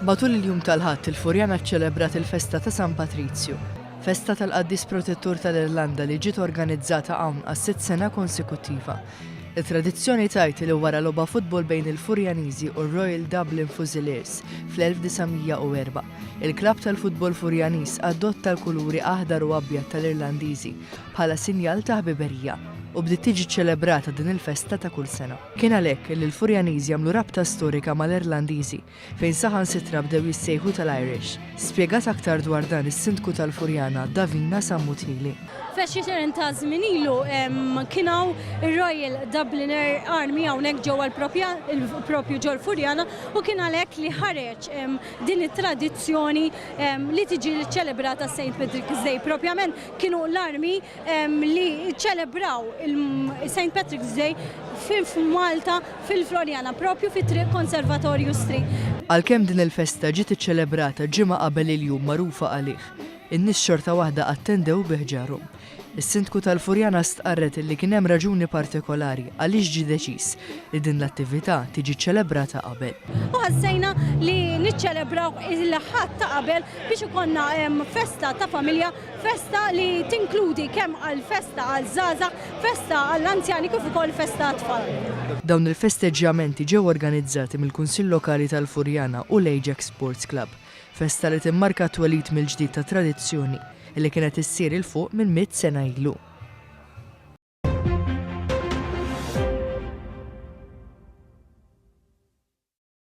Matul il-jum tal-Ħadd il-Furjana ċċelebrat il-Festa ta' San Patrizju, festa tal-Qaddis Protettur tal-Irlanda li ġiet organizzata hawn għas-6 sena konsekuttiva. Il-tradizzjoni tajt li wara logħba futbol bejn il-Furjaniżi u r-Royal Dublin Fusiliers fl-1904, il-klabb tal-futbol Furjaniż adotta l-kuluri aħdar u abjad tal-Irlandiżi bħala sinjal ta' ħbiberija u bdiet tiġi ċċelebrata din il-festa ta' kull sena. Kien għalhekk li l-Furjaniżi jagħmlu rabta storika mal-Irlandiżi fejn saħansitra bdew jissejħu tal-Irish. Spjegat aktar dwar dan is-Sindku tal-Furjana Davina Sammutili. Fex-20 ta' żmien ilu kienaw ir-Royal Dubliner Army hawnhekk ġewwa propju ġol Furjana u kien għalhekk li ħareġ din it-tradizzjoni li tiġi ċċelebrata St. Patrick's Day. Propjament kienu l-armi li ċċelebraw St. Patrick's Day f'Malta fil-Florjana propju fit-triq Konservatorju Street. Għalkemm din il-festa ġiet iċċelebrata ġimgħa qabel il-jum magħrufa għalih, in-nies xorta waħda attendew biħġarhom. Is-Sindku tal-Furjana stqarret li kien hemm raġuni partikolari għaliex ġie deċiż li din l-attività tiġi ċċelebrata qabel. U ħassejna li niċċelebraw il-ħadd ta' qabel biex ikonna festa ta' familja, festa li tinkludi kemm għall-festa għall-żgħażagħ, festa għall-anzjani kif ukoll festa tfal. Dawn il-festeġġjamenti ġew organizzati mill-Kunsill Lokali tal-Furjana u l-Ajax Sports Club, festa li timmarka twelid mill-ġdid ta' tradizzjoni li kienet issir il fuq minn 100 sena ilu.